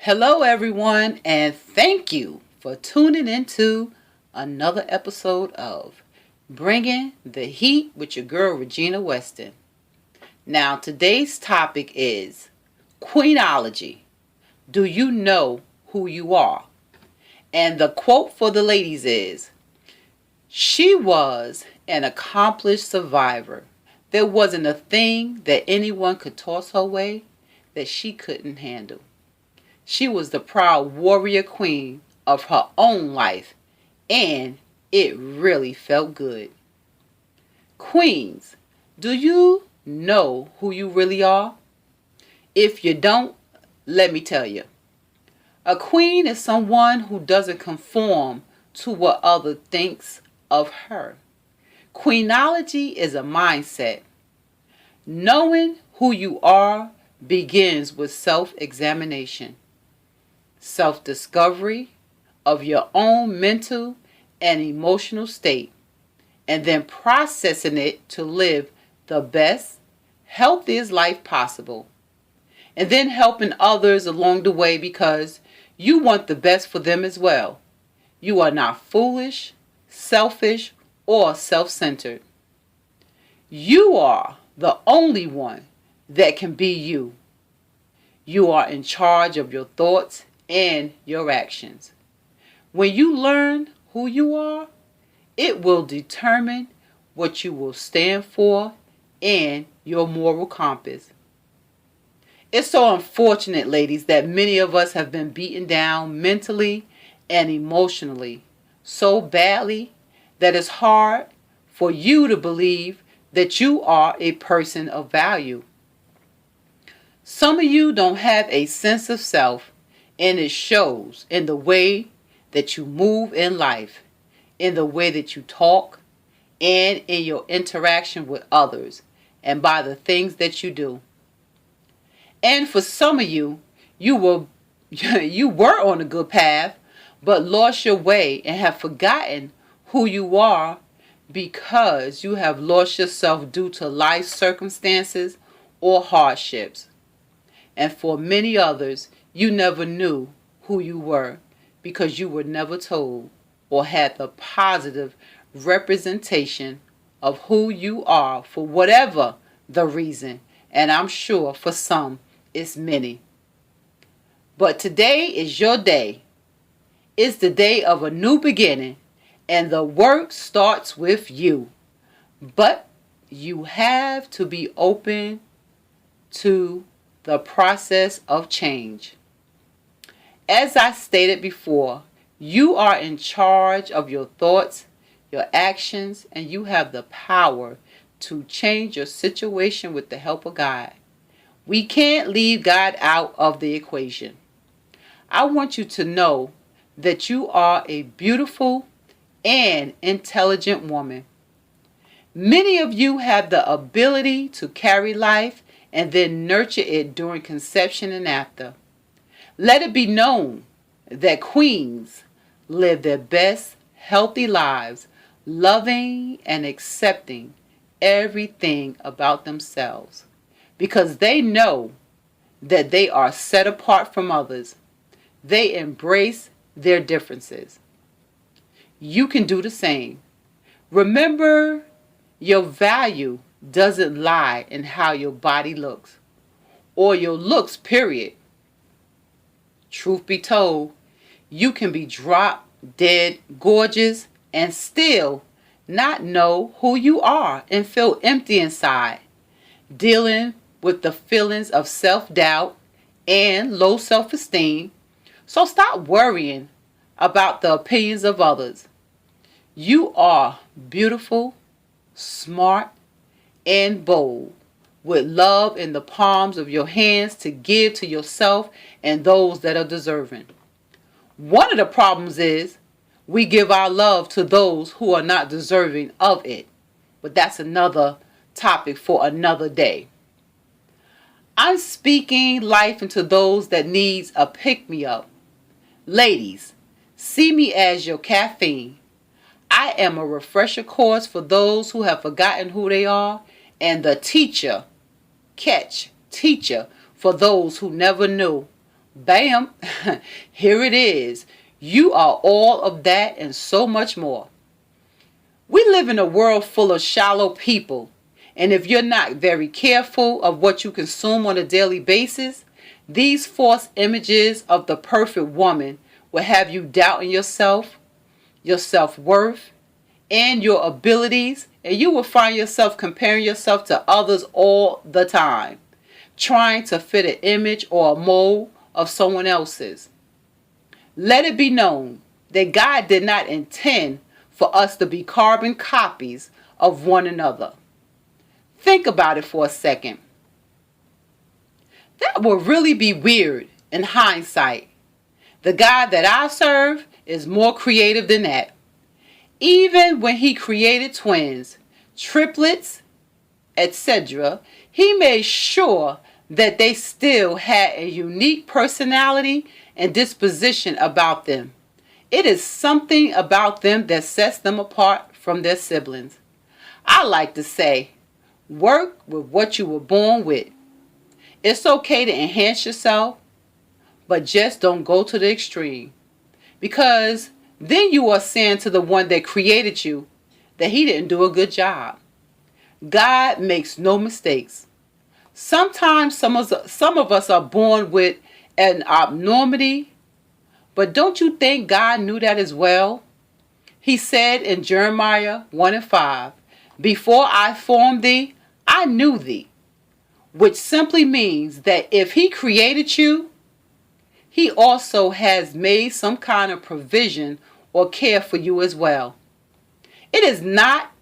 Hello, everyone, and thank you for tuning into another episode of Bringing the Heat with your girl, Regina Weston. Now, today's topic is Queenology. Do you know who you are? And the quote for the ladies is, she was an accomplished survivor. There wasn't a thing that anyone could toss her way that she couldn't handle. She was the proud warrior queen of her own life, and it really felt good. Queens, do you know who you really are? If you don't, let me tell you. A queen is someone who doesn't conform to what others thinks of her. Queenology is a mindset. Knowing who you are begins with self-examination. Self-discovery of your own mental and emotional state, and then processing it to live the best, healthiest life possible, and then helping others along the way because you want the best for them as well. You are not foolish, selfish, or self-centered. You are the only one that can be you. You are in charge of your thoughts and your actions. When you learn who you are, it will determine what you will stand for and your moral compass. It's so unfortunate, ladies, that many of us have been beaten down mentally and emotionally so badly that it's hard for you to believe that you are a person of value. Some of you don't have a sense of self, and it shows in the way that you move in life, in the way that you talk, and in your interaction with others, and by the things that you do. And for some of you, you were on a good path, but lost your way and have forgotten who you are because you have lost yourself due to life circumstances or hardships. And for many others, you never knew who you were because you were never told or had the positive representation of who you are for whatever the reason. And I'm sure for some, it's many. But today is your day. It's the day of a new beginning, and the work starts with you. But you have to be open to the process of change. As I stated before, you are in charge of your thoughts, your actions, and you have the power to change your situation with the help of God. We can't leave God out of the equation. I want you to know that you are a beautiful and intelligent woman. Many of you have the ability to carry life and then nurture it during conception and after. Let it be known that queens live their best, healthy lives, loving and accepting everything about themselves because they know that they are set apart from others. They embrace their differences. You can do the same. Remember, your value doesn't lie in how your body looks or your looks, period. Truth be told, you can be drop dead gorgeous and still not know who you are and feel empty inside, dealing with the feelings of self-doubt and low self-esteem. So stop worrying about the opinions of others. You are beautiful, smart, and bold, with love in the palms of your hands to give to yourself and those that are deserving. One of the problems is we give our love to those who are not deserving of it. But that's another topic for another day. I'm speaking life into those that needs a pick-me-up. Ladies, see me as your caffeine. I am a refresher course for those who have forgotten who they are, and the teacher for those who never knew Bam! Here it is. You are all of that and so much more. We live in a world full of shallow people, and if you're not very careful of what you consume on a daily basis, these false images of the perfect woman will have you doubting yourself, your self-worth, and your abilities, and you will find yourself comparing yourself to others all the time, trying to fit an image or a mold of someone else's. Let it be known that God did not intend for us to be carbon copies of one another. Think about it for a second. That would really be weird in hindsight. The God that I serve is more creative than that. Even when he created twins, triplets, etc., he made sure that they still had a unique personality and disposition about them. It is something about them that sets them apart from their siblings. I like to say, work with what you were born with. It's okay to enhance yourself, but just don't go to the extreme. Because then you are saying to the one that created you that he didn't do a good job. God makes no mistakes. Sometimes some of us are born with an abnormality, but don't you think God knew that as well? He said in Jeremiah 1:5, "Before I formed thee, I knew thee," which simply means that if he created you, he also has made some kind of provision or care for you as well. It is not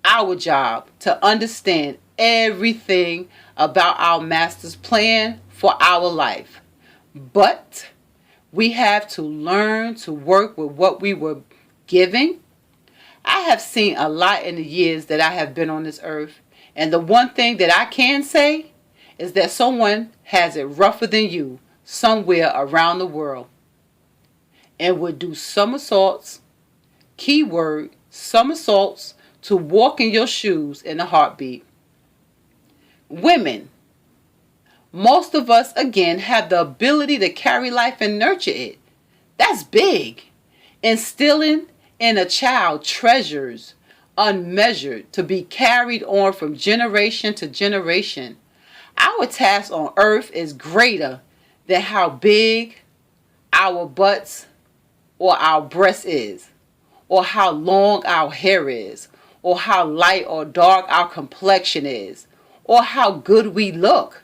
our job to understand everything about our Master's plan for our life, but we have to learn to work with what we were given. I have seen a lot in the years that I have been on this earth, and the one thing that I can say is that someone has it rougher than you somewhere around the world and would do somersaults, keyword somersaults, to walk in your shoes in a heartbeat. Women, most of us again have the ability to carry life and nurture it. That's big. Instilling in a child treasures unmeasured to be carried on from generation to generation. Our task on earth is greater than how big our butts or our breast is, or how long our hair is, or how light or dark our complexion is, or how good we look.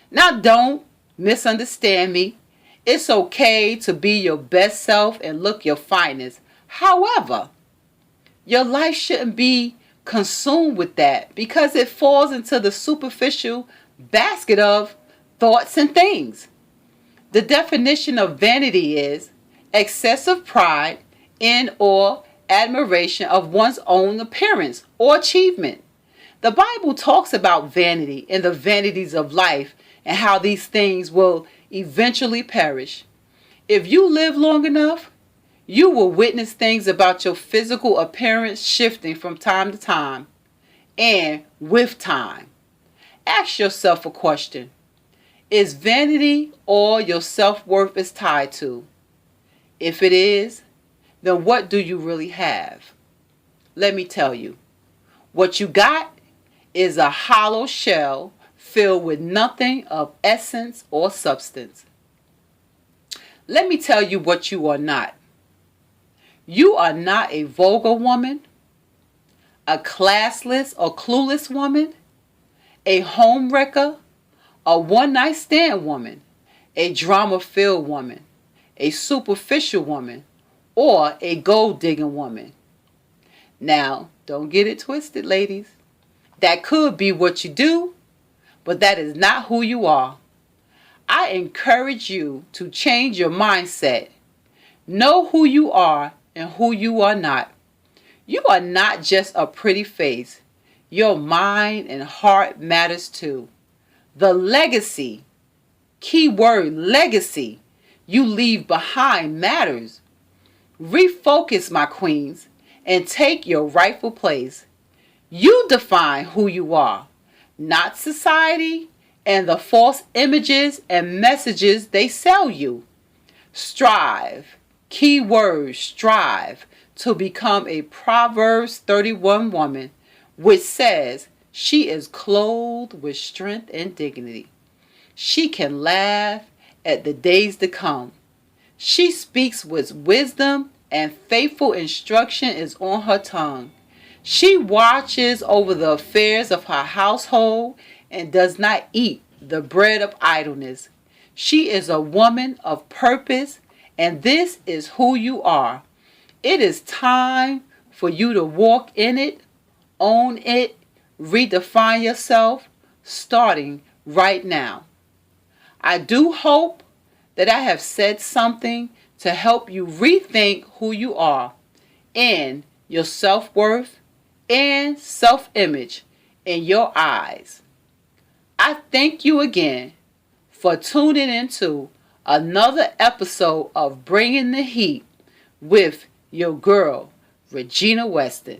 Now don't misunderstand me. It's okay to be your best self and look your finest. However, your life shouldn't be consumed with that because it falls into the superficial basket of thoughts and things. The definition of vanity is excessive pride in or admiration of one's own appearance or achievement. The Bible talks about vanity and the vanities of life and how these things will eventually perish. If you live long enough, you will witness things about your physical appearance shifting from time to time and with time. Ask yourself a question. Is vanity all your self-worth is tied to? If it is, then what do you really have? Let me tell you. What you got is a hollow shell filled with nothing of essence or substance. Let me tell you what you are not. You are not a vulgar woman, a classless or clueless woman, a homewrecker, a one-night stand woman, a drama-filled woman, a superficial woman, or a gold-digging woman. Now, don't get it twisted, ladies. That could be what you do, but that is not who you are. I encourage you to change your mindset. Know who you are and who you are not. You are not just a pretty face. Your mind and heart matters too. The legacy, keyword legacy, you leave behind matters. Refocus, my queens, and take your rightful place. You define who you are, not society and the false images and messages they sell you. Strive, keyword strive, to become a Proverbs 31 woman, which says she is clothed with strength and dignity. She can laugh at the days to come. She speaks with wisdom, and faithful instruction is on her tongue. She watches over the affairs of her household and does not eat the bread of idleness. She is a woman of purpose, and this is who you are. It is time for you to walk in it, own it, redefine yourself, starting right now. I do hope that I have said something to help you rethink who you are and your self-worth and self-image in your eyes. I thank you again for tuning into another episode of Bringing the Heat with your girl, Regina Weston.